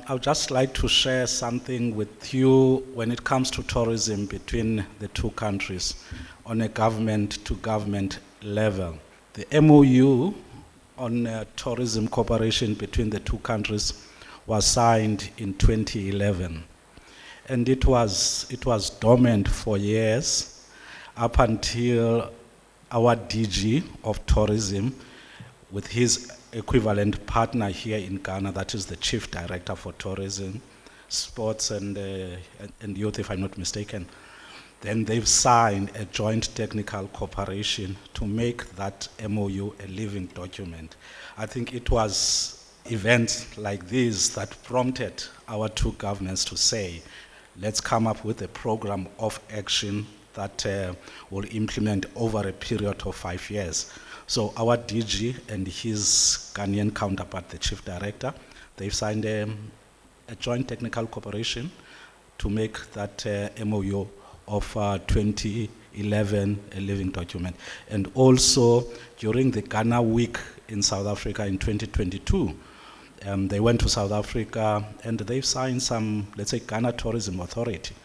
I would just like to share something with you when it comes to tourism between the two countries on a government-to-government level. The MOU on tourism cooperation between the two countries was signed in 2011. And it was dormant for years up until our DG of tourism, with his equivalent partner here in Ghana, that is the Chief Director for Tourism, Sports and Youth, if I'm not mistaken. Then they've signed a joint technical cooperation to make that MOU a living document. I think it was events like these that prompted our two governments to say, let's come up with a program of action that will implement over a period of 5 years. So our DG and his Ghanaian counterpart, the Chief Director, they've signed a joint technical cooperation to make that MOU of 2011 a living document. And also during the Ghana Week in South Africa in 2022, they went to South Africa and they've signed some, let's say, Ghana Tourism Authority.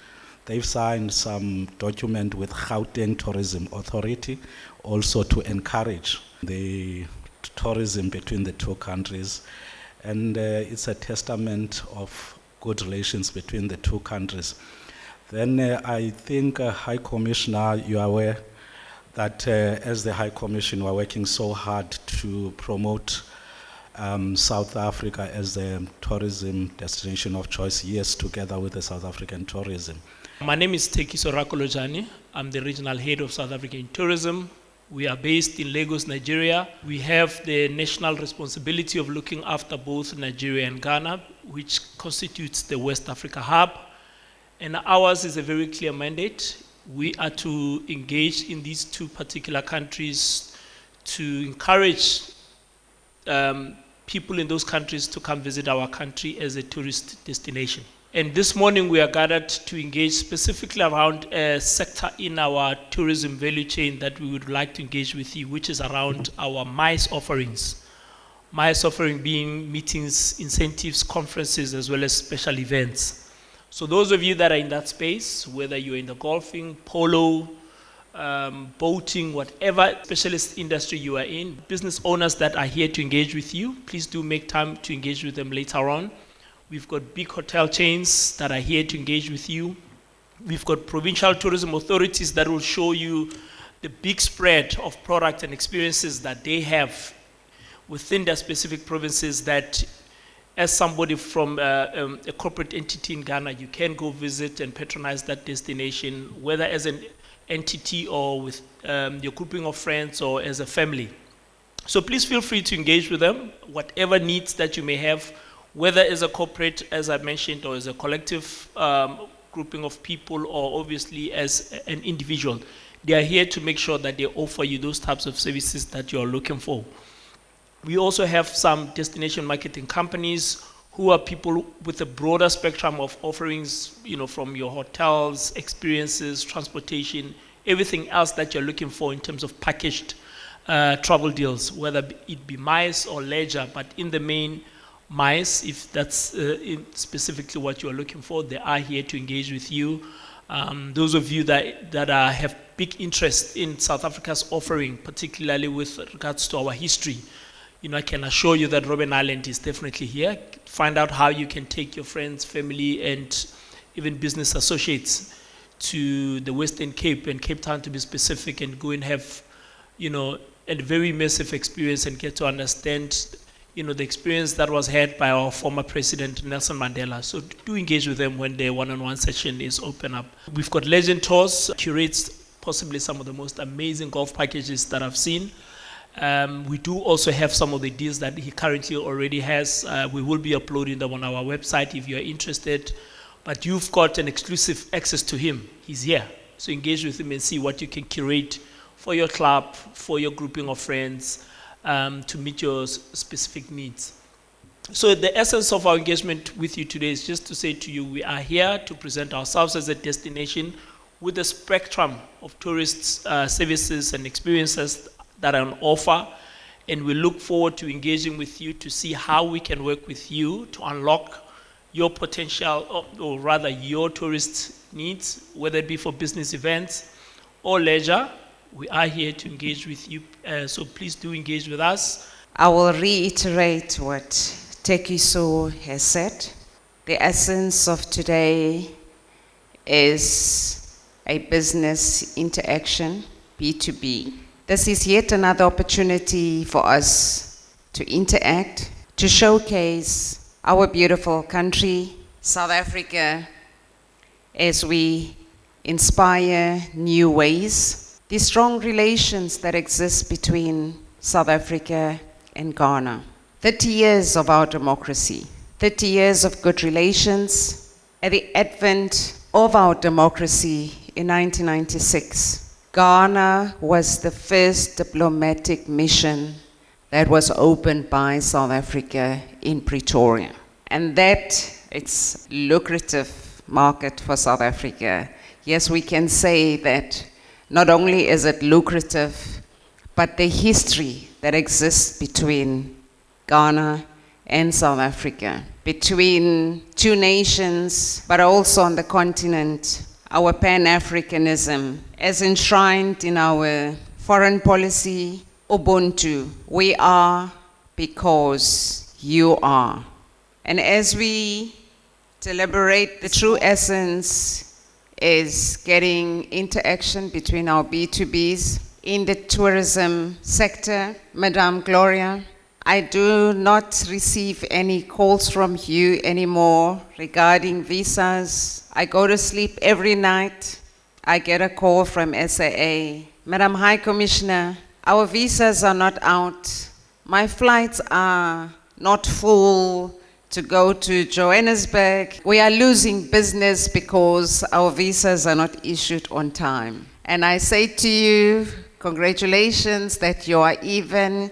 They've signed some document with Gauteng Tourism Authority also to encourage the tourism between the two countries. And it's a testament of good relations between the two countries. Then I think, High Commissioner, you are aware that as the High Commission, we're working so hard to promote South Africa as the tourism destination of choice, yes, together with the South African tourism. My name is Tekiso Rakolojani. I'm the regional head of South African tourism. We are based in Lagos, Nigeria. We have the national responsibility of looking after both Nigeria and Ghana, which constitutes the West Africa hub. And ours is a very clear mandate. We are to engage in these two particular countries to encourage people in those countries to come visit our country as a tourist destination. And this morning we are gathered to engage specifically around a sector in our tourism value chain that we would like to engage with you, which is around our MICE offerings. MICE offering being meetings, incentives, conferences, as well as special events. So those of you that are in that space, whether you're in the golfing, polo, boating, whatever specialist industry you are in, business owners that are here to engage with you, please do make time to engage with them later on. We've got big hotel chains that are here to engage with you. We've got provincial tourism authorities that will show you the big spread of product and experiences that they have within their specific provinces that as somebody from a corporate entity in Ghana, you can go visit and patronize that destination, whether as an entity or with your grouping of friends or as a family. So please feel free to engage with them, whatever needs that you may have, whether as a corporate, as I mentioned, or as a collective grouping of people, or obviously as an individual. They are here to make sure that they offer you those types of services that you're looking for. We also have some destination marketing companies who are people with a broader spectrum of offerings, from your hotels, experiences, transportation, everything else that you're looking for in terms of packaged travel deals, whether it be MICE or leisure, but in the main, MICE, if that's specifically what you're looking for, they are here to engage with you. Those of you that have big interest in South Africa's offering, particularly with regards to our history, I can assure you that Robben Island is definitely here. Find out how you can take your friends, family, and even business associates to the Western Cape and Cape Town to be specific, and go and have, a very immersive experience and get to understand the experience that was had by our former president, Nelson Mandela. So do engage with them when their one-on-one session is open up. We've got Legend Tours, curates possibly some of the most amazing golf packages that I've seen. We do also have some of the deals that he currently already has. We will be uploading them on our website if you're interested. But you've got an exclusive access to him. He's here. So engage with him and see what you can curate for your club, for your grouping of friends, to meet your specific needs. So the essence of our engagement with you today is just to say to you, we are here to present ourselves as a destination with a spectrum of tourist services and experiences that are on offer, and we look forward to engaging with you to see how we can work with you to unlock your potential, or rather your tourist needs, whether it be for business events or leisure. We are here to engage with you, so please do engage with us. I will reiterate what Tekiso has said. The essence of today is a business interaction, B2B. This is yet another opportunity for us to interact, to showcase our beautiful country, South Africa, as we inspire new ways, the strong relations that exist between South Africa and Ghana. 30 years of our democracy, 30 years of good relations. At the advent of our democracy in 1996, Ghana was the first diplomatic mission that was opened by South Africa in Pretoria. And that, it's lucrative market for South Africa. Yes, we can say that not only is it lucrative, but the history that exists between Ghana and South Africa, between two nations, but also on the continent, our Pan-Africanism, as enshrined in our foreign policy, Ubuntu, we are because you are. And as we deliberate, the true essence is getting interaction between our B2Bs in the tourism sector. Madame Gloria, I do not receive any calls from you anymore regarding visas. I go to sleep every night. I get a call from SAA. Madam High Commissioner, our visas are not out. My flights are not full to go to Johannesburg. We are losing business because our visas are not issued on time. And I say to you, congratulations that you are even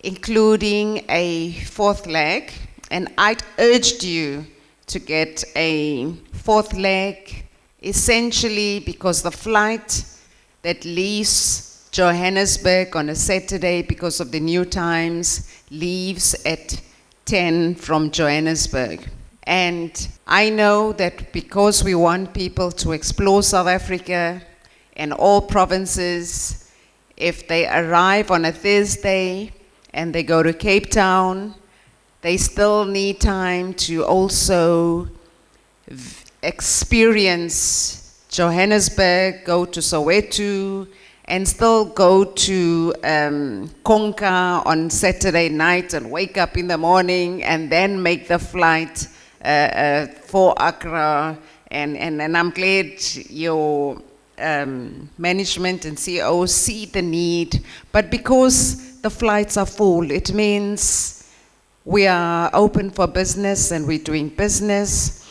including a fourth leg. And I'd urged you to get a fourth leg, essentially because the flight that leaves Johannesburg on a Saturday because of the new times leaves at 10 from Johannesburg. And I know that because we want people to explore South Africa and all provinces, if they arrive on a Thursday and they go to Cape Town, they still need time to also experience Johannesburg, go to Soweto, and still go to Konka on Saturday night and wake up in the morning and then make the flight for Accra. And I'm glad your management and CEO see the need. But because the flights are full, it means we are open for business and we're doing business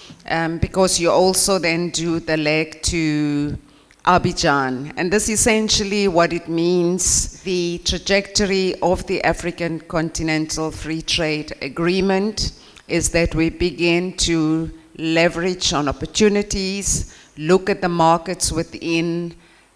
because you also then do the leg to Abidjan. And this is essentially what it means, the trajectory of the African Continental Free Trade Agreement is that we begin to leverage on opportunities, look at the markets within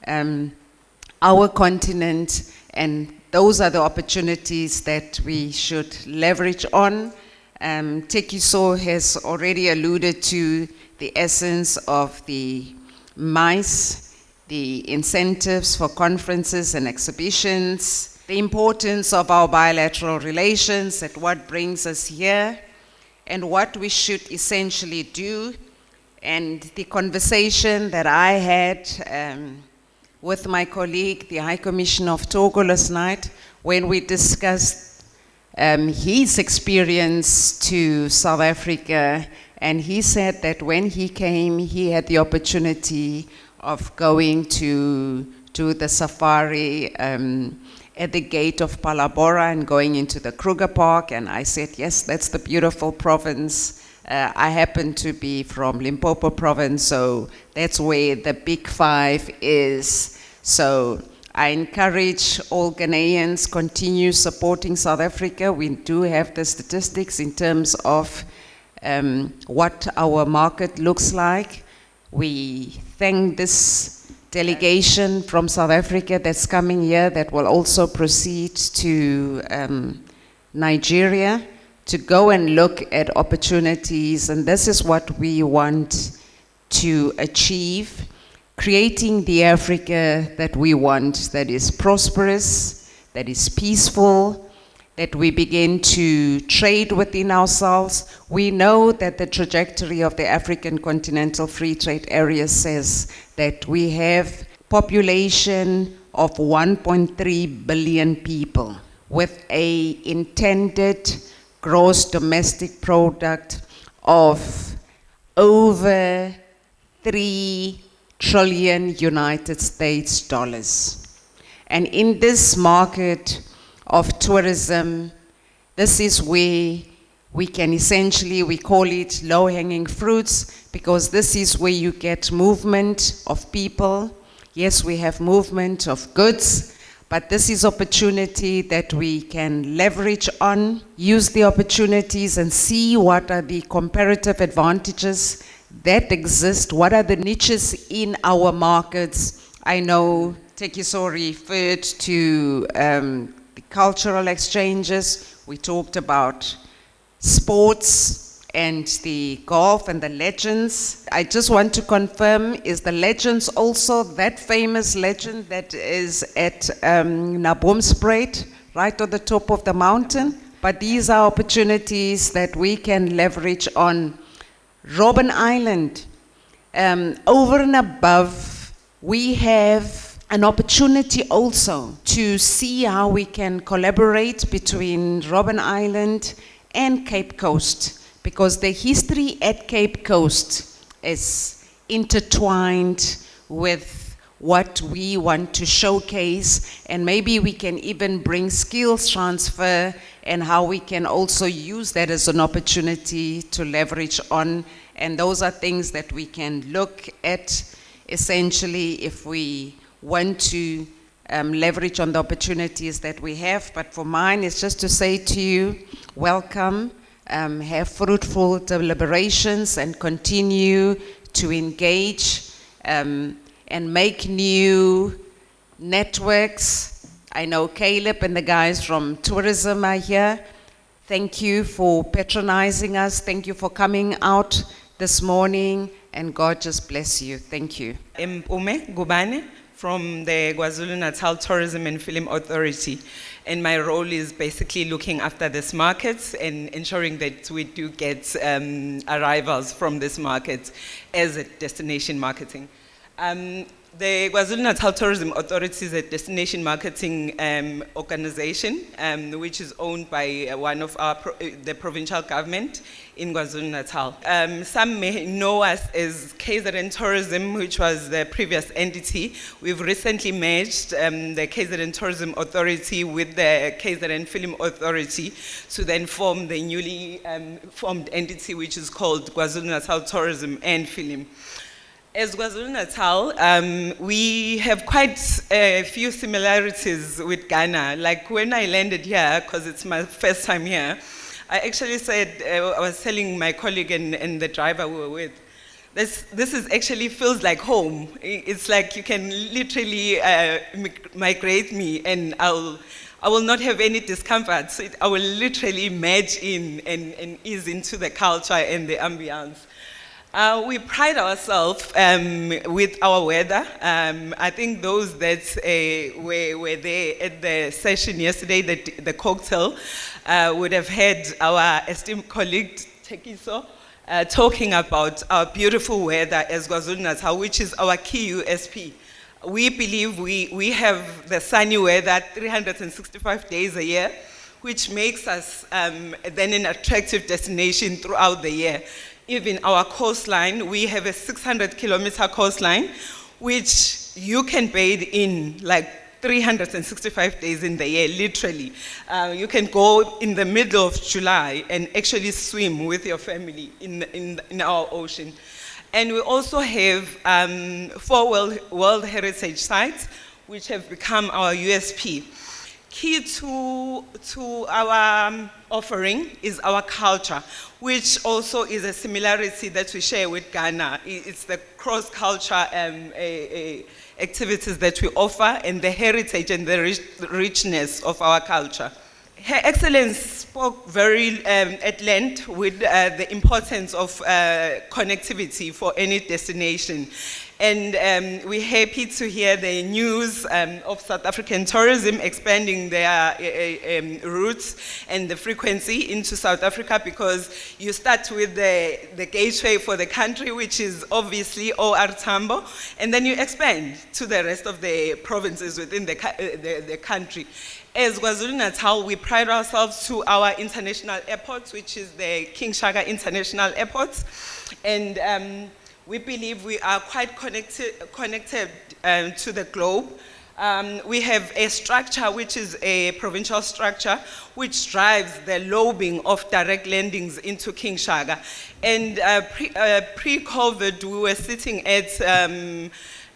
our continent, and those are the opportunities that we should leverage on. Tekiso has already alluded to the essence of the MICE, the incentives for conferences and exhibitions, the importance of our bilateral relations, and what brings us here, and what we should essentially do. And the conversation that I had with my colleague, the High Commissioner of Togo last night, when we discussed his experience to South Africa, and he said that when he came, he had the opportunity of going to the safari at the gate of Palabora and going into the Kruger Park, and I said, yes, that's the beautiful province. I happen to be from Limpopo province, so that's where the Big Five is. So I encourage all Ghanaians continue supporting South Africa. We do have the statistics in terms of what our market looks like. We thank this delegation from South Africa that's coming here that will also proceed to Nigeria to go and look at opportunities, and this is what we want to achieve, creating the Africa that we want, that is prosperous, that is peaceful, that we begin to trade within ourselves. We know that the trajectory of the African Continental Free Trade Area says that we have population of 1.3 billion people with a intended gross domestic product of over 3 trillion United States dollars. And in this market of tourism, this is where we can essentially, we call it low-hanging fruits, because this is where you get movement of people. Yes, we have movement of goods, but this is opportunity that we can leverage on, use the opportunities and see what are the comparative advantages that exist, what are the niches in our markets. I know Tekiso referred to the cultural exchanges. We talked about sports and the golf and the legends. I just want to confirm, is the legends also that famous legend that is at Naboomspruit, right on the top of the mountain? But these are opportunities that we can leverage on. Robben Island, over and above, we have an opportunity also to see how we can collaborate between Robben Island and Cape Coast, because the history at Cape Coast is intertwined with what we want to showcase, and maybe we can even bring skills transfer and how we can also use that as an opportunity to leverage on. And those are things that we can look at essentially if we want to leverage on the opportunities that we have. But for mine, it's just to say to you, welcome, have fruitful deliberations and continue to engage and make new networks. I know Caleb and the guys from tourism are here. Thank you for patronizing us. Thank you for coming out this morning, and God just bless you. Thank you. Mpumi Gubane from the KwaZulu-Natal Tourism and Film Authority, and my role is basically looking after this market and ensuring that we do get arrivals from this market as a destination marketing. The KwaZulu-Natal Tourism Authority is a destination marketing organization which is owned by one of the provincial government in KwaZulu-Natal. Some may know us as KZN Tourism, which was the previous entity. We've recently merged the KZN Tourism Authority with the KZN Film Authority to then form the newly formed entity, which is called KwaZulu-Natal Tourism and Film. As KwaZulu-Natal, we have quite a few similarities with Ghana. Like when I landed here, because it's my first time here, I actually said, I was telling my colleague and the driver we were with, this is actually feels like home. It's like you can literally migrate me and I will not have any discomfort. So I will literally merge in and ease into the culture and the ambience. We pride ourselves with our weather. I think those that were there at the session yesterday, the cocktail, would have heard our esteemed colleague, Tekiso, talking about our beautiful weather as KwaZulu-Natal, which is our key USP. We believe we have the sunny weather 365 days a year, which makes us then an attractive destination throughout the year. Even our coastline, we have a 600-kilometer coastline, which you can bathe in like 365 days in the year, literally. You can go in the middle of July and actually swim with your family in our ocean. And we also have 4 World Heritage Sites, which have become our USP. Key to our offering is our culture, which also is a similarity that we share with Ghana. It's the cross-culture activities that we offer and the heritage and the richness of our culture. Her Excellency spoke very at length with the importance of connectivity for any destination. And we're happy to hear the news of South African tourism expanding their routes and the frequency into South Africa, because you start with the gateway for the country, which is obviously OR Tambo, and then you expand to the rest of the provinces within the country. As KwaZulu-Natal, we pride ourselves to our international airports, which is the King Shaka International Airport. And we believe we are quite connected to the globe. We have a structure which is a provincial structure which drives the lobbing of direct landings into King Shaka. And pre-COVID, we were sitting at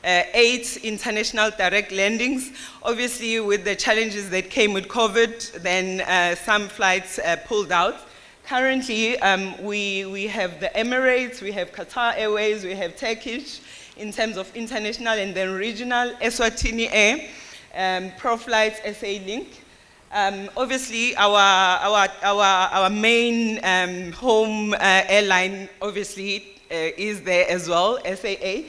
8 international direct landings. Obviously, with the challenges that came with COVID, then some flights pulled out. Currently, we have the Emirates, we have Qatar Airways, we have Turkish in terms of international, and then regional, Eswatini Air, ProFlights, SA Link. Obviously, our main home airline, obviously, is there as well, SAA.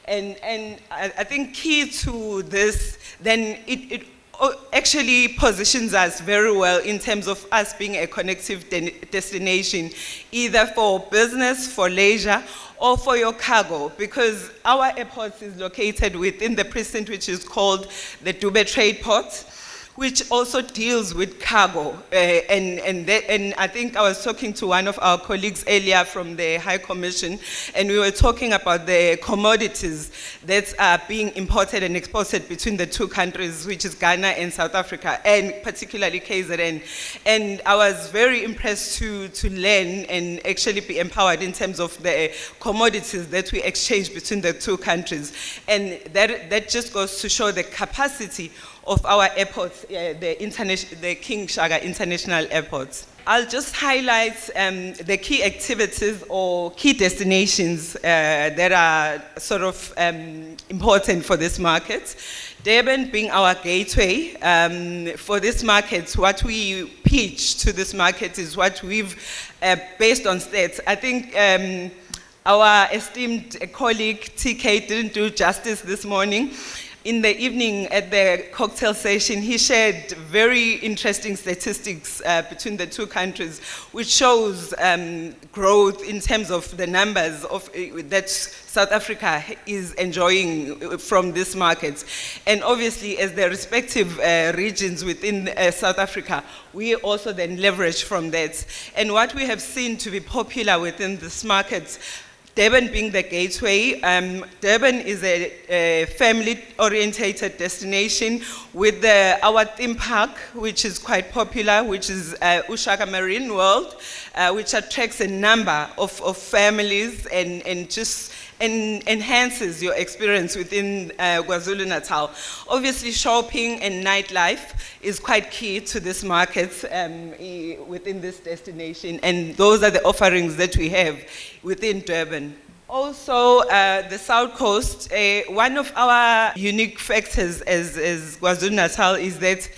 And I think key to this, then it actually positions us very well in terms of us being a connective destination, either for business, for leisure, or for your cargo, because our airport is located within the precinct which is called the Dube Trade Port, which also deals with cargo. And I think I was talking to one of our colleagues earlier from the High Commission, and we were talking about the commodities that are being imported and exported between the two countries, which is Ghana and South Africa, and particularly KZN. And I was very impressed to learn and actually be empowered in terms of the commodities that we exchange between the two countries. And that just goes to show the capacity of our airports, the King Shaka International Airport. I'll just highlight the key activities or key destinations that are sort of important for this market. Durban being our gateway for this market, what we pitch to this market is what we've, based on stats. I think our esteemed colleague TK didn't do justice this morning. In the evening at the cocktail session, he shared very interesting statistics between the two countries, which shows growth in terms of the numbers of, that South Africa is enjoying from this market. And obviously, as the respective regions within South Africa, we also then leverage from that. And what we have seen to be popular within this market, Durban being the gateway, Durban is a family-orientated destination with our theme park, which is quite popular, which is Ushaka Marine World, which attracts a number of families and just enhances your experience within KwaZulu-Natal. Obviously, shopping and nightlife is quite key to this market within this destination, and those are the offerings that we have within Durban. Also, the South Coast, one of our unique factors as KwaZulu-Natal is that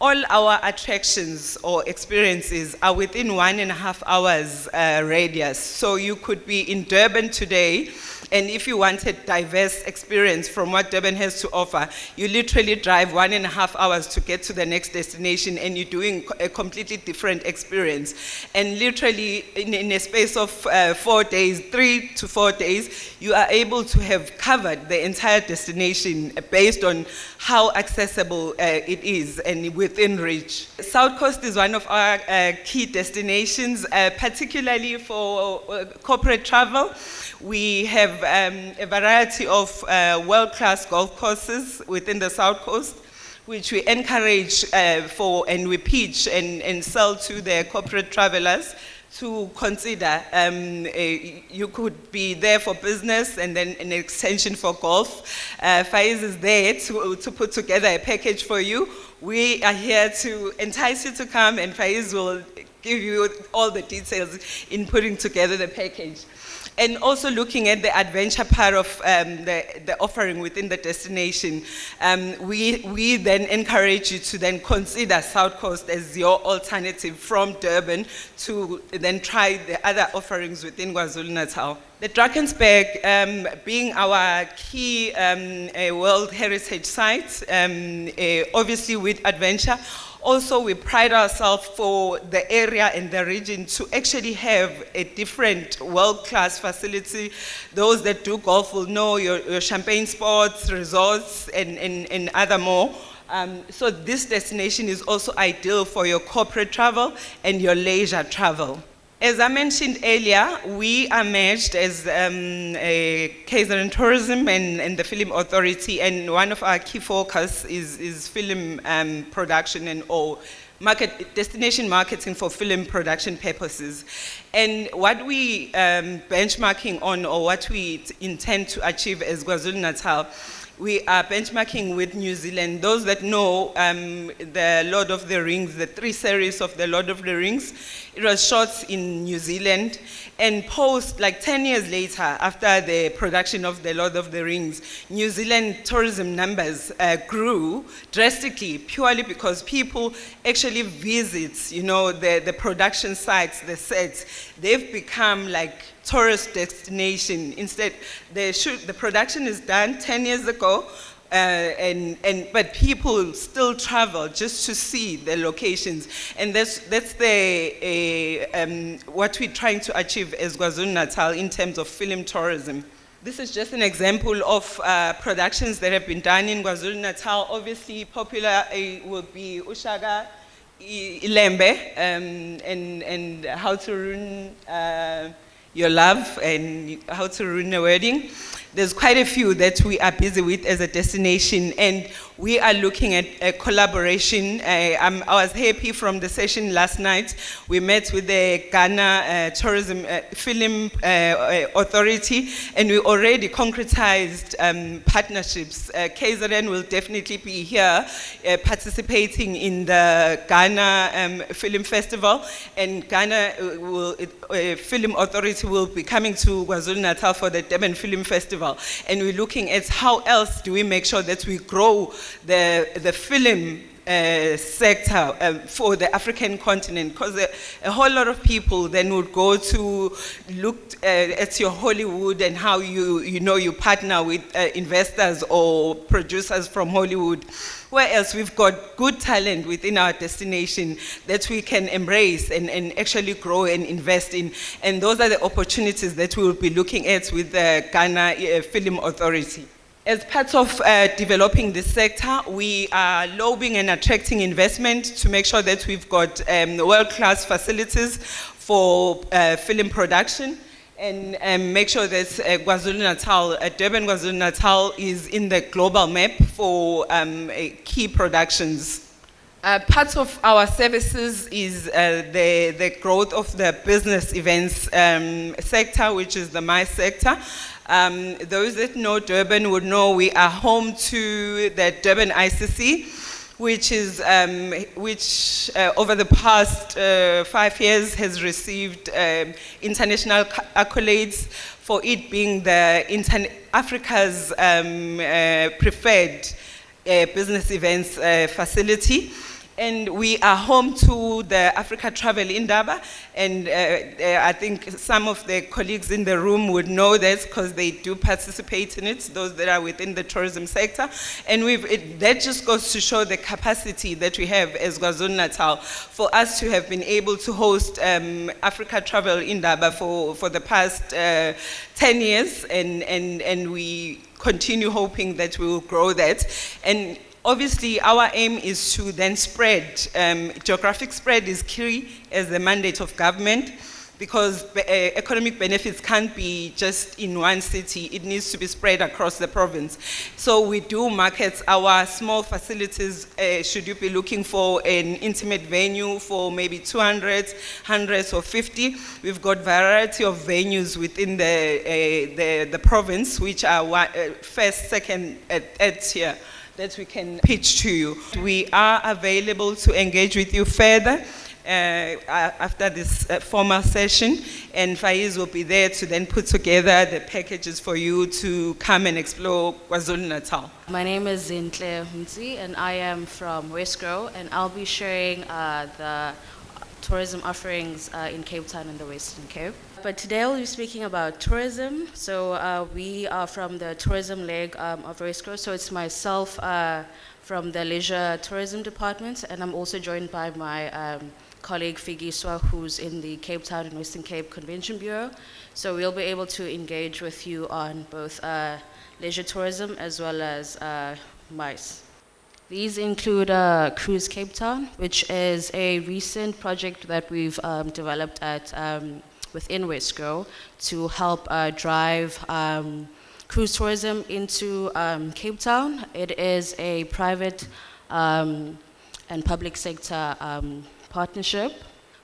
all our attractions or experiences are within 1.5 hours radius. So you could be in Durban today, and if you wanted diverse experience from what Durban has to offer, you literally drive 1.5 hours to get to the next destination, and you're doing a completely different experience. And literally, in a space of 4 days, 3 to 4 days, you are able to have covered the entire destination based on how accessible it is and within reach. South Coast is one of our key destinations, particularly for corporate travel. We have a variety of world-class golf courses within the South Coast, which we encourage and we pitch and sell to the corporate travelers to consider. You could be there for business and then an extension for golf. Faiz is there to put together a package for you. We are here to entice you to come, and Faiz will give you all the details in putting together the package. And also looking at the adventure part of the offering within the destination, we then encourage you to then consider South Coast as your alternative from Durban to then try the other offerings within KwaZulu-Natal. The Drakensberg being our key World Heritage Site, obviously with adventure. Also, we pride ourselves for the area and the region to actually have a different world-class facility. Those that do golf will know your champagne sports, resorts, and other more. So this destination is also ideal for your corporate travel and your leisure travel. As I mentioned earlier, we are merged as KZN Tourism and the Film Authority, and one of our key focus is film production and destination marketing for film production purposes. And what we benchmarking on, or what we intend to achieve as KwaZulu-Natal, we are benchmarking with New Zealand. Those that know the Lord of the Rings, the 3 series of the Lord of the Rings, it was shot in New Zealand, and like 10 years later, after the production of the Lord of the Rings, New Zealand tourism numbers grew drastically, purely because people actually visit, the production sites, the sets. They've become like tourist destination. Instead, the production is done 10 years ago, but people still travel just to see the locations, and that's what we're trying to achieve as KwaZulu-Natal in terms of film tourism. This is just an example of productions that have been done in KwaZulu-Natal. Obviously, popular would be Ushaka Ilembe, and How to Ruin Your Love, and How to Ruin a Wedding. There's quite a few that we are busy with as a destination, and we are looking at a collaboration. I was happy from the session last night. We met with the Ghana Tourism Film Authority, and we already concretized partnerships. KZN will definitely be here participating in the Ghana Film Festival, and Ghana Film Authority will be coming to KwaZulu-Natal for the Durban Film Festival. And we're looking at how else do we make sure that we grow the film sector for the African continent, because a whole lot of people then would go to look at your Hollywood and how you partner with investors or producers from Hollywood, whereas we've got good talent within our destination that we can embrace and actually grow and invest in. And those are the opportunities that we will be looking at with the Ghana Film Authority. As part of developing this sector, we are lobbying and attracting investment to make sure that we've got world-class facilities for film production, and make sure that KwaZulu-Natal, Durban KwaZulu-Natal is in the global map for key productions. Part of our services is the growth of the business events sector, which is the MICE sector. Those that know Durban would know we are home to the Durban ICC, which over the past 5 years has received international accolades for it being Africa's preferred business events facility. And we are home to the Africa Travel Indaba, and I think some of the colleagues in the room would know this because they do participate in it, those that are within the tourism sector. And that just goes to show the capacity that we have as KwaZulu-Natal for us to have been able to host Africa Travel Indaba for the past 10 years, and we continue hoping that we will grow that. And obviously, our aim is to then spread. Geographic spread is key as the mandate of government, because economic benefits can't be just in one city. It needs to be spread across the province. So we do market our small facilities. Should you be looking for an intimate venue for maybe 200, hundreds or 50, we've got variety of venues within the province, which are first, second, third tier, that we can pitch to you. We are available to engage with you further. after this formal session, and Faiz will be there to then put together the packages for you to come and explore KwaZulu-Natal. My name is Zintle Hunzi, and I am from Westgrow, and I'll be sharing the tourism offerings in Cape Town and the Western Cape. But today I'll be speaking about tourism. So we are from the tourism leg of Westgrow. So it's myself from the leisure tourism department, and I'm also joined by my colleague Figiswa, who's in the Cape Town and Western Cape Convention Bureau. So we'll be able to engage with you on both leisure tourism as well as MICE. These include Cruise Cape Town, which is a recent project that we've developed at within Westgrow to help drive cruise tourism into Cape Town. It is a private and public sector partnership.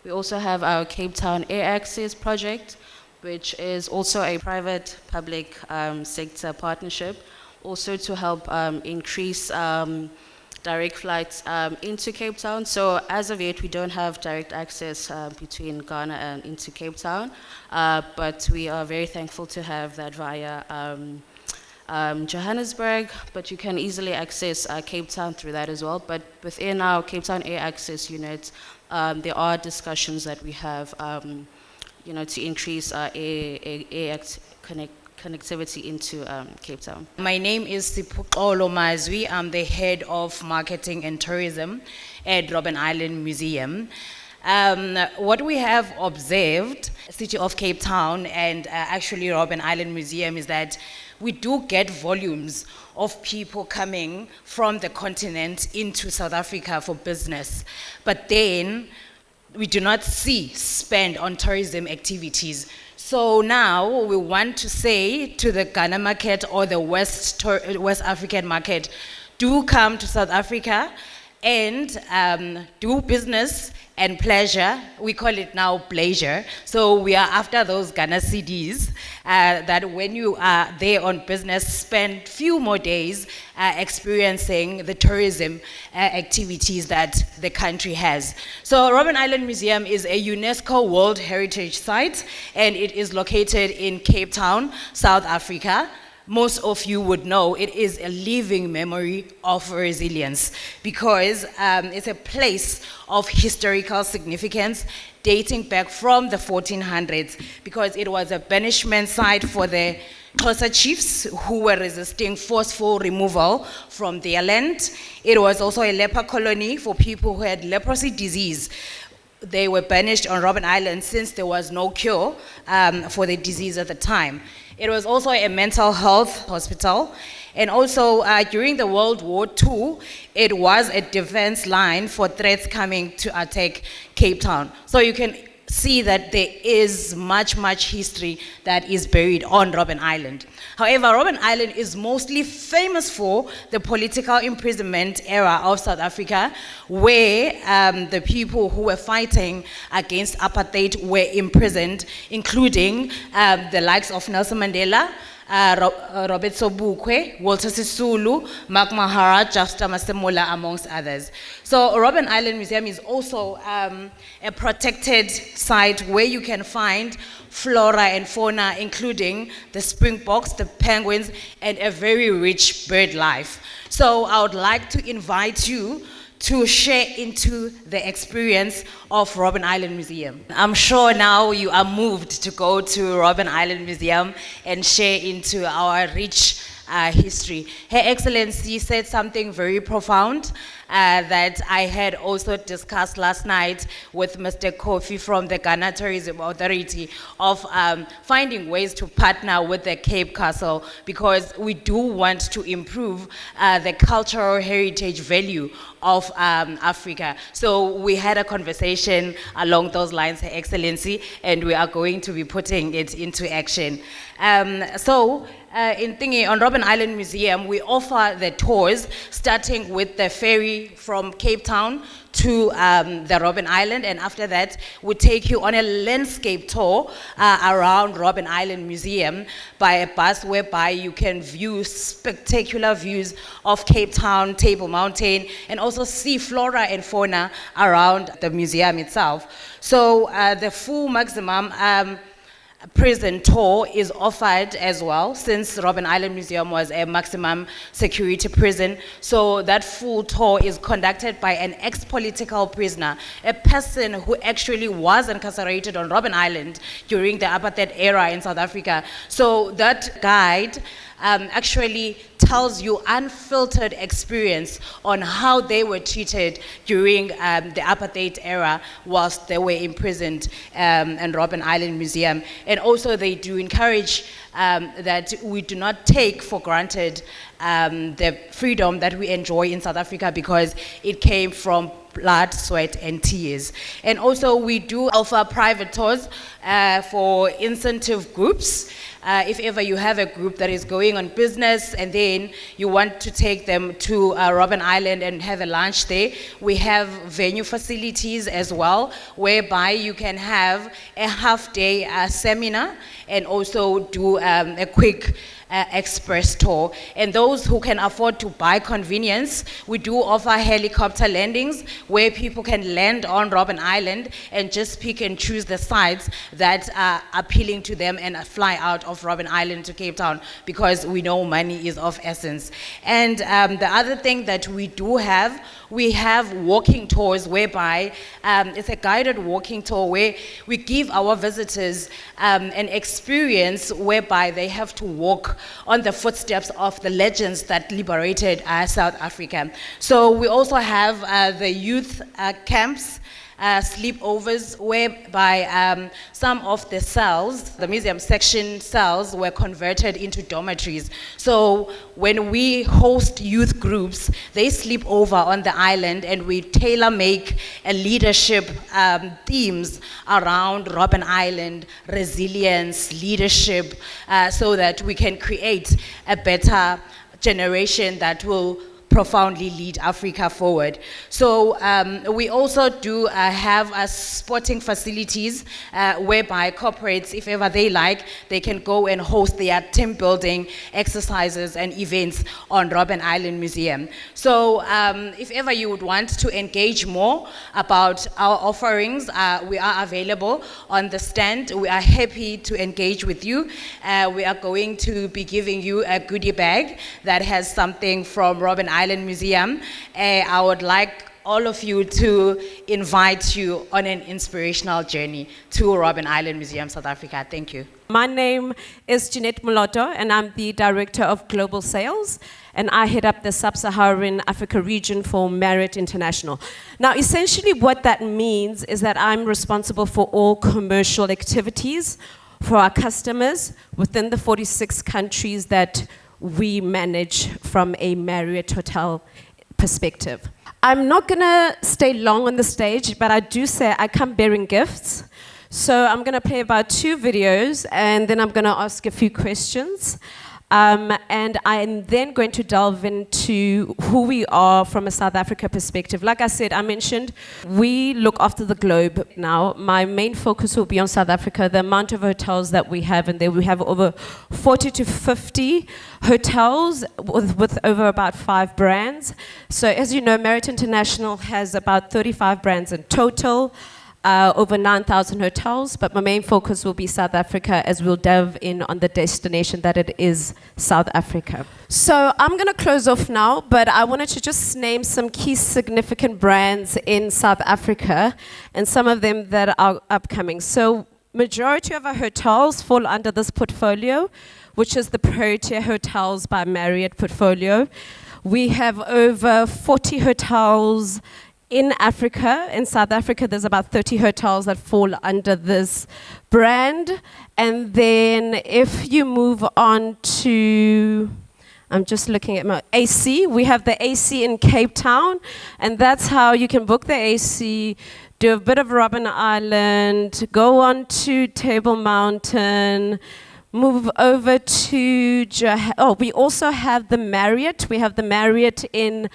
We also have our Cape Town Air Access project, which is also a private public sector partnership, also to help increase direct flights into Cape Town. So as of yet, we don't have direct access between Ghana and into Cape Town, but we are very thankful to have that via Johannesburg, but you can easily access Cape Town through that as well. But within our Cape Town Air Access unit, there are discussions that we have to increase air connectivity into Cape Town. My name is Sipuxolo Mazwi. I'm the head of marketing and tourism at Robben Island Museum. What we have observed, City of Cape Town and actually Robben Island Museum, is that we do get volumes of people coming from the continent into South Africa for business. But then we do not see spend on tourism activities. So now we want to say to the Ghana market or the West African market, do come to South Africa and do business and pleasure. We call it now pleasure. So we are after those Ghana CDs that when you are there on business, spend few more days experiencing the tourism activities that the country has. So Robben Island Museum is a UNESCO World Heritage Site, and it is located in Cape Town, South Africa. Most of you would know it is a living memory of resilience because it's a place of historical significance dating back from the 1400s, because it was a banishment site for the Xhosa chiefs who were resisting forceful removal from their land. It was also a leper colony for people who had leprosy disease. They were banished on Robben Island since there was no cure for the disease at the time. It was also a mental health hospital. And also during the World War II, it was a defense line for threats coming to attack Cape Town. So you can see that there is much history that is buried on Robben Island. However, Robben Island is mostly famous for the political imprisonment era of South Africa, where the people who were fighting against apartheid were imprisoned, including the likes of Nelson Mandela, Robert Sobukwe, Walter Sisulu, Mark Maharaj, Justa Masemola, amongst others. So Robben Island Museum is also a protected site where you can find flora and fauna, including the springboks, the penguins, and a very rich bird life. So I would like to invite you to share into the experience of Robben Island Museum. I'm sure now you are moved to go to Robben Island Museum and share into our rich history. Her Excellency said something very profound that I had also discussed last night with Mr. Kofi from the Ghana Tourism Authority of finding ways to partner with the Cape Castle, because we do want to improve the cultural heritage value of Africa. So we had a conversation along those lines, Her Excellency, and we are going to be putting it into action. on Robben Island Museum, we offer the tours starting with the ferry from Cape Town to the Robben Island, and after that, we take you on a landscape tour around Robben Island Museum by a bus whereby you can view spectacular views of Cape Town, Table Mountain, and also see flora and fauna around the museum itself. So the full maximum prison tour is offered as well, since Robben Island Museum was a maximum security prison. So that full tour is conducted by an ex-political prisoner, a person who actually was incarcerated on Robben Island during the apartheid era in South Africa. So that guide actually tells you unfiltered experience on how they were treated during the apartheid era whilst they were imprisoned in Robben Island Museum. And also they do encourage that we do not take for granted the freedom that we enjoy in South Africa, because it came from blood, sweat, and tears. And also we do offer private tours for incentive groups. If ever you have a group that is going on business and then you want to take them to Robben Island and have a lunch there, we have venue facilities as well, whereby you can have a half-day seminar and also do a quick express tour. And those who can afford to buy convenience, we do offer helicopter landings where people can land on Robben Island and just pick and choose the sites that are appealing to them and fly out of Robben Island to Cape Town, because we know money is of essence. And the other thing that we do have, we have walking tours whereby it's a guided walking tour where we give our visitors an experience whereby they have to walk on the footsteps of the legends that liberated South Africa. So we also have the youth camps, sleepovers, whereby some of the cells, the museum section cells, were converted into dormitories. So when we host youth groups, they sleep over on the island, and we tailor-make a leadership themes around Robben Island, resilience, leadership, so that we can create a better generation that will profoundly lead Africa forward. So we also do have sporting facilities whereby corporates, if ever they like, they can go and host their team building exercises and events on Robben Island Museum. So if ever you would want to engage more about our offerings, we are available on the stand. We are happy to engage with you. We are going to be giving you a goodie bag that has something from Robben Island Museum. I would like all of you to invite you on an inspirational journey to Robben Island Museum, South Africa. Thank you. My name is Jeanette Moloto, and I'm the Director of Global Sales, and I head up the Sub-Saharan Africa region for Marriott International. Now, essentially what that means is that I'm responsible for all commercial activities for our customers within the 46 countries that we manage from a Marriott hotel perspective. I'm not gonna stay long on the stage, but I do say I come bearing gifts. So I'm gonna play about 2 videos, and then I'm gonna ask a few questions. And I'm then going to delve into who we are from a South Africa perspective. Like I said, I mentioned, we look after the globe now. My main focus will be on South Africa, the amount of hotels that we have, and there we have over 40 to 50 hotels with over about 5 brands. So as you know, Marriott International has about 35 brands in total. Over 9,000 hotels, but my main focus will be South Africa, as we'll delve in on the destination that it is, South Africa. So I'm going to close off now, but I wanted to just name some key significant brands in South Africa and some of them that are upcoming. So majority of our hotels fall under this portfolio, which is the Protea Hotels by Marriott portfolio. We have over 40 hotels in Africa. In South Africa, there's about 30 hotels that fall under this brand. And then if you move on to, I'm just looking at my AC, we have the AC in Cape Town, and that's how you can book the AC, do a bit of Robben Island, go on to Table Mountain, move over to we also have the Marriott. We have the Marriott in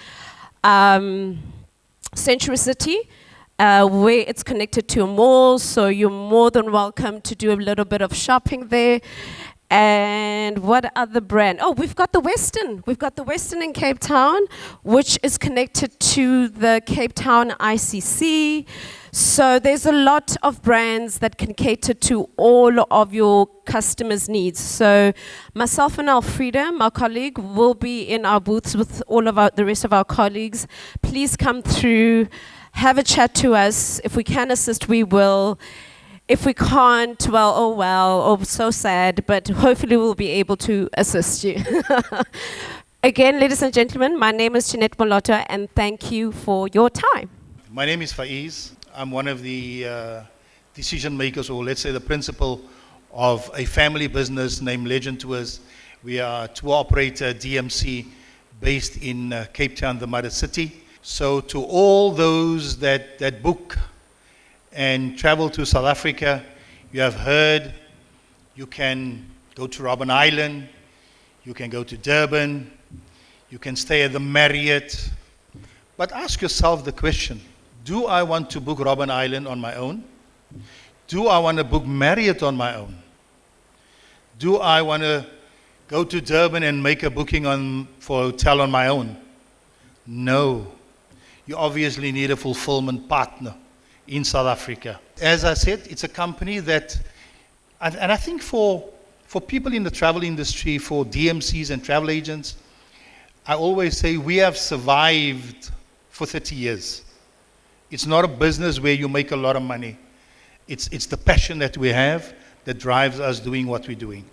Century City, where it's connected to a mall, so you're more than welcome to do a little bit of shopping there. And what other brand? Oh, we've got the Western. We've got the Western in Cape Town, which is connected to the Cape Town ICC. So there's a lot of brands that can cater to all of your customers' needs. So myself and Alfreda, my colleague, will be in our booths with all of the rest of our colleagues. Please come through, have a chat to us. If we can assist, we will. If we can't, well, so sad, but hopefully we'll be able to assist you. Again, ladies and gentlemen, my name is Jeanette Moloto, and thank you for your time. My name is Faiz. I'm one of the decision makers, or let's say the principal of a family business named Legend Tours. We are a tour operator, DMC, based in Cape Town, the mother city. So to all those that book and travel to South Africa, you have heard you can go to Robben Island, you can go to Durban, you can stay at the Marriott. But ask yourself the question, do I want to book Robben Island on my own? Do I want to book Marriott on my own? Do I want to go to Durban and make a booking for a hotel on my own? No. You obviously need a fulfillment partner in South Africa. As I said, it's a company that, and I think for people in the travel industry, for DMCs and travel agents, I always say we have survived for 30 years. It's not a business where you make a lot of money. It's the passion that we have that drives us doing what we're doing.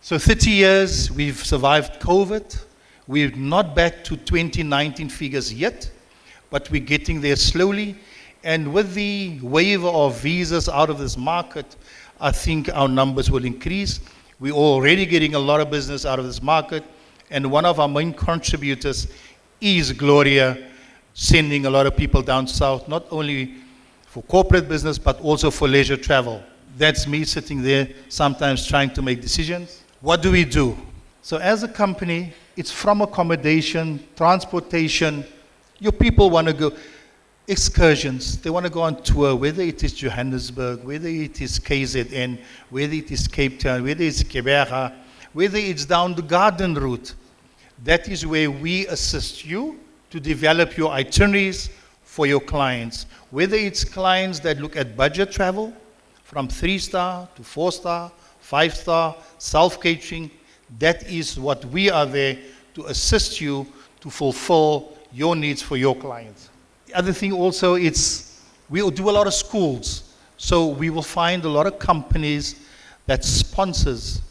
So 30 years, we've survived COVID. We're not back to 2019 figures yet, but we're getting there slowly. And with the waiver of visas out of this market, I think our numbers will increase. We're already getting a lot of business out of this market. And one of our main contributors is Gloria, sending a lot of people down south, not only for corporate business, but also for leisure travel. That's me sitting there, sometimes trying to make decisions. What do we do? So as a company, it's from accommodation, transportation. Your people want to go. Excursions, they want to go on tour, whether it is Johannesburg, whether it is KZN, whether it is Cape Town, whether it's Kebera, whether it's down the garden route. That is where we assist you to develop your itineraries for your clients. Whether it's clients that look at budget travel, from 3-star to 4-star, 5-star, self-catering, that is what we are there to assist you to fulfill your needs for your clients. The other thing also, we do a lot of schools. So we will find a lot of companies that sponsors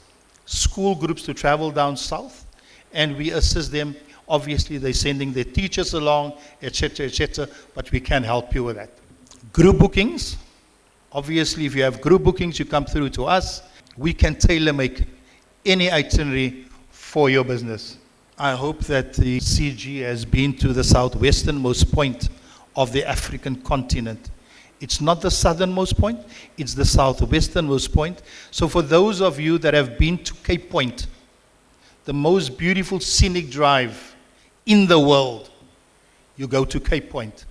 school groups to travel down south, and we assist them. Obviously, they're sending their teachers along, etc., but we can help you with that. Group bookings. Obviously, if you have group bookings, you come through to us. We can tailor-make any itinerary for your business. I hope that the CG has been to the southwesternmost point of the African continent. It's not the southernmost point, it's the southwesternmost point. So for those of you that have been to Cape Point, the most beautiful scenic drive in the world, you go to Cape Point.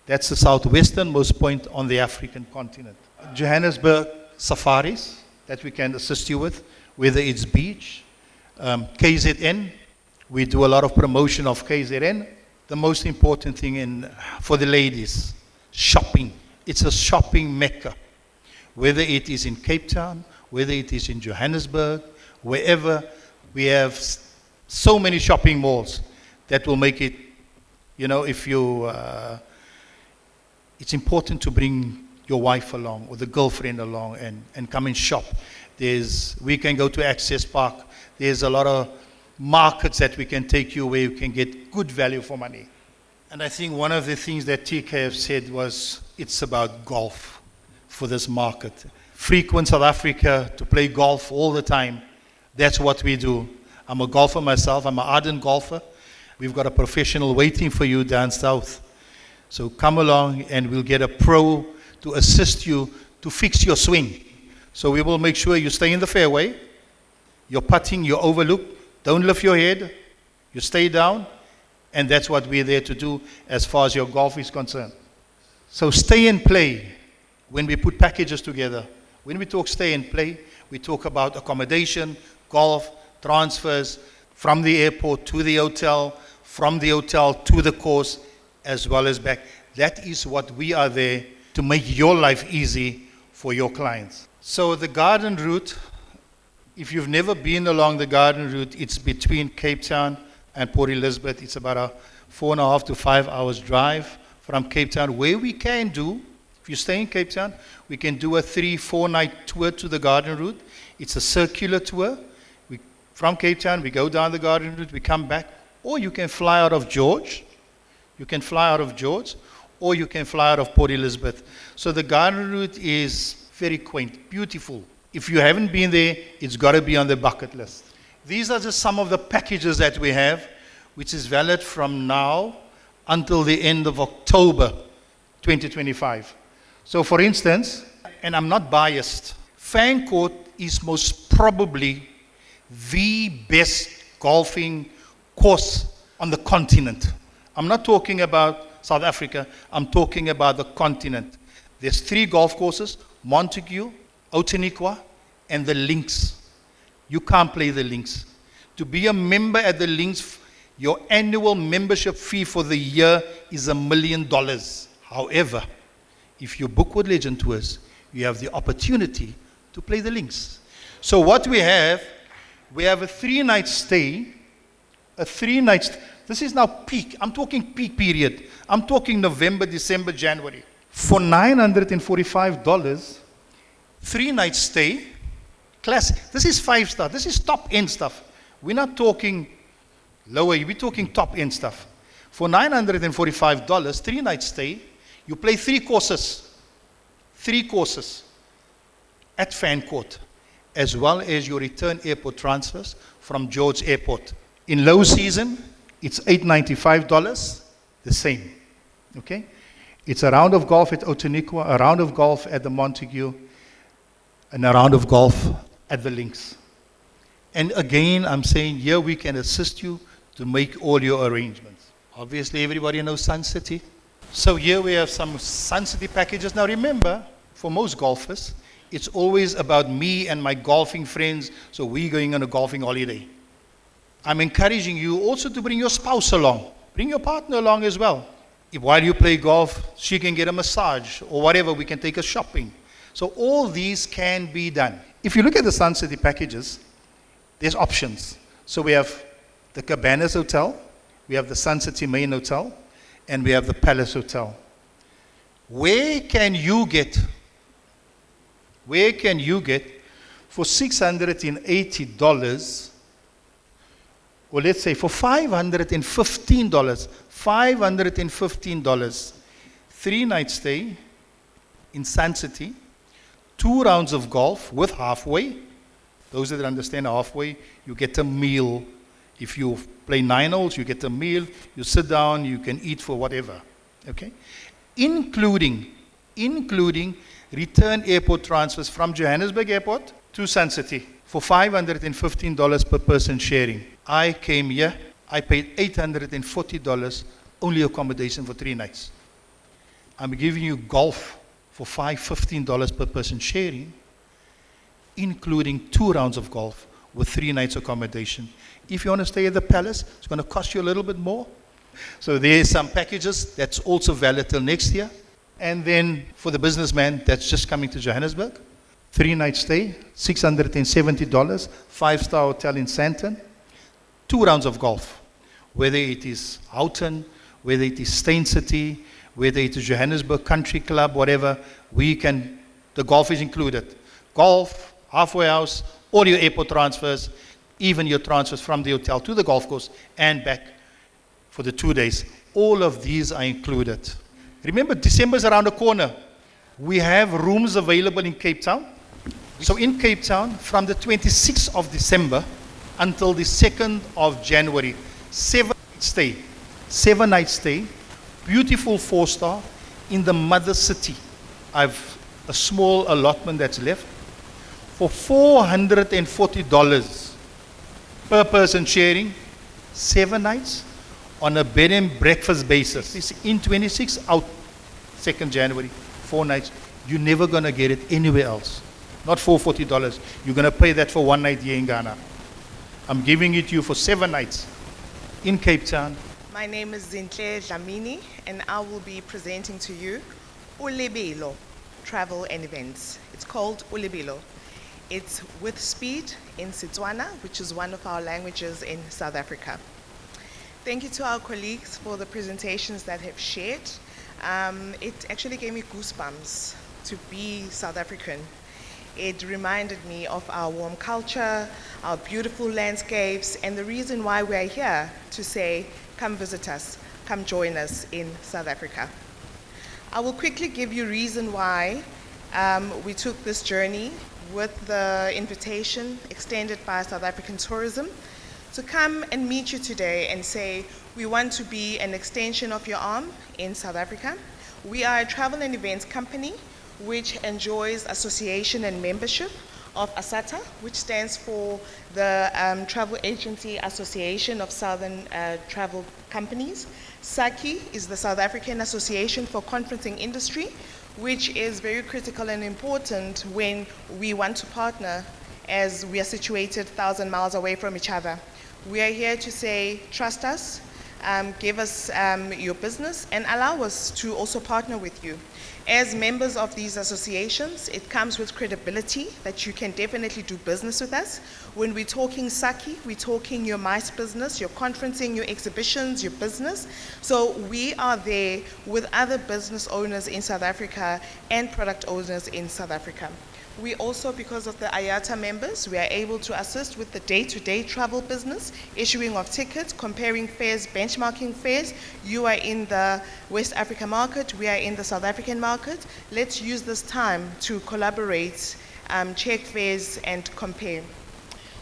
That's the southwesternmost point on the African continent. Johannesburg safaris that we can assist you with, whether it's beach, KZN, we do a lot of promotion of KZN. The most important thing for the ladies, shopping. It's a shopping mecca. Whether it is in Cape Town, whether it is in Johannesburg, wherever, we have so many shopping malls that will make it, it's important to bring your wife along or the girlfriend along and come and shop. We can go to Access Park. There's a lot of markets that we can take you where you can get good value for money. And I think one of the things that TKF said was it's about golf for this market. Frequent South Africa to play golf all the time. That's what we do. I'm a golfer myself. I'm an ardent golfer. We've got a professional waiting for you down south. So come along and we'll get a pro to assist you to fix your swing So we will make sure you stay in the fairway. You're putting, you overlook. Don't lift your head. You stay down. And that's what we're there to do as far as your golf is concerned. So stay and play when we put packages together. When we talk stay and play, we talk about accommodation, golf, transfers from the airport to the hotel, from the hotel to the course, as well as back. That is what we are there to make your life easy for your clients. So the garden route, if you've never been along the garden route, it's between Cape Town and Port Elizabeth. It's about a 4.5 to 5 hours drive from Cape Town, where we can do, if you stay in Cape Town, we can do a 3-4 night tour to the garden route. It's a circular tour. From Cape Town, we go down the garden route, we come back, or you can fly out of George. You can fly out of George, or you can fly out of Port Elizabeth. So the garden route is very quaint, beautiful. If you haven't been there, it's got to be on the bucket list. These are just some of the packages that we have, which is valid from now until the end of October 2025. So for instance, and I'm not biased, Fancourt is most probably the best golfing course on the continent. I'm not talking about South Africa, I'm talking about the continent. There's 3 golf courses, Montague, Outeniqua, and the Links. You can't play the Links. To be a member at the Links, your annual membership fee for the year is $1 million. However, if you book with Legend Tours, you have the opportunity to play the Links. So what we have a 3-night stay, this is now peak, I'm talking peak period. I'm talking November, December, January. For $945, 3-night stay, classic. This is 5-star, this is top-end stuff. We're not talking lower, we're talking top-end stuff. For $945, 3-night stay, you play 3 courses at Fancourt, as well as your return airport transfers from George Airport. In low season, it's $895, the same. Okay? It's a round of golf at Outeniqua, a round of golf at the Montague, and a round of golf at the Links. And again, I'm saying here we can assist you to make all your arrangements. Obviously, everybody knows Sun City. So here we have some Sun City packages. Now remember, for most golfers, it's always about me and my golfing friends, so we're going on a golfing holiday. I'm encouraging you also to bring your spouse along. Bring your partner along as well. If while you play golf, she can get a massage or whatever, we can take her shopping. So all these can be done. If you look at the Sun City packages, there's options. So we have the Cabanas Hotel, we have the Sun City Main Hotel, and we have the Palace Hotel. Where can you get for $680, or let's say for $515, 3-night stay in Sun City, 2 rounds of golf with halfway. Those that understand halfway, you get a meal. If you play 9 holes, you get a meal. You sit down, you can eat for whatever. Okay? Including return airport transfers from Johannesburg Airport to Sun City for $515 per person sharing. I came here, I paid $840 only accommodation for 3 nights. I'm giving you golf for $515 per person sharing, including 2 rounds of golf with 3 nights accommodation. If you want to stay at the Palace, it's going to cost you a little bit more. So there's some packages that's also valid till next year. And then for the businessman that's just coming to Johannesburg, 3-night stay, $670, 5-star hotel in Sandton, 2 rounds of golf, whether it is Houghton, whether it is Steyn City, whether it is Johannesburg Country Club, whatever, the golf is included. Golf, halfway house, all your airport transfers, even your transfers from the hotel to the golf course and back for the 2 days. All of these are included. Remember, December is around the corner. We have rooms available in Cape Town. So in Cape Town, from the 26th of December until the 2nd of January, 7-night stay, beautiful 4-star in the mother city. I've a small allotment that's left. for $440 per person sharing 7 nights on a bed and breakfast basis. It's in 26, out 2nd January, 4 nights. You're never going to get it anywhere else. Not $440. You're going to pay that for 1 night here in Ghana. I'm giving it to you for 7 nights in Cape Town. My name is Zintle Dlamini, and I will be presenting to you Ulibilo Travel and Events. It's called Ulibilo. It's with speed in Setswana, which is one of our languages in South Africa. Thank you to our colleagues for the presentations that have shared. It actually gave me goosebumps to be South African. It reminded me of our warm culture, our beautiful landscapes, and the reason why we are here to say, come visit us, come join us in South Africa. I will quickly give you reason why we took this journey with the invitation extended by South African Tourism to come and meet you today and say, we want to be an extension of your arm in South Africa. We are a travel and events company which enjoys association and membership of ASATA, which stands for the Travel Agency Association of Southern Travel Companies. SACI is the South African Association for Conferencing Industry, which is very critical and important when we want to partner as we are situated 1,000 miles away from each other. We are here to say, trust us, give us your business, and allow us to also partner with you. As members of these associations, it comes with credibility that you can definitely do business with us. When we're talking SACI, we're talking your MICE business, your conferencing, your exhibitions, your business. So we are there with other business owners in South Africa and product owners in South Africa. We also, because of the IATA members, we are able to assist with the day-to-day travel business, issuing of tickets, comparing fares, benchmarking fares. You are in the West Africa market, we are in the South African market. Let's use this time to collaborate, check fares, and compare.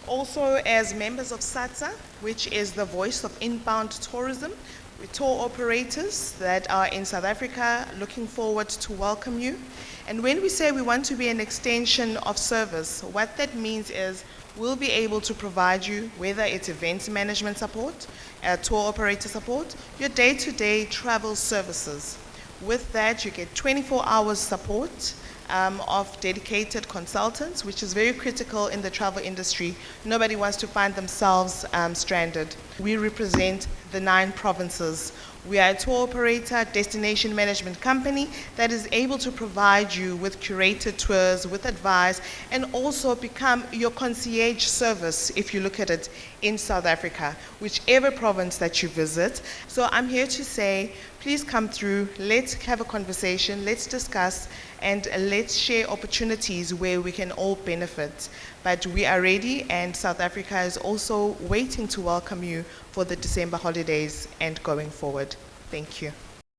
Also, as members of SATSA, which is the voice of inbound tourism, with tour operators that are in South Africa, looking forward to welcome you. And when we say we want to be an extension of service, what that means is we'll be able to provide you, whether it's events management support, tour operator support, your day-to-day travel services. With that, you get 24 hours support of dedicated consultants, which is very critical in the travel industry. Nobody wants to find themselves stranded. We represent the 9 provinces. We are a tour operator, destination management company that is able to provide you with curated tours, with advice, and also become your concierge service, if you look at it, in South Africa, whichever province that you visit. So I'm here to say, please come through, let's have a conversation, let's discuss, and let's share opportunities where we can all benefit. But we are ready, and South Africa is also waiting to welcome you for the December holidays and going forward. Thank you.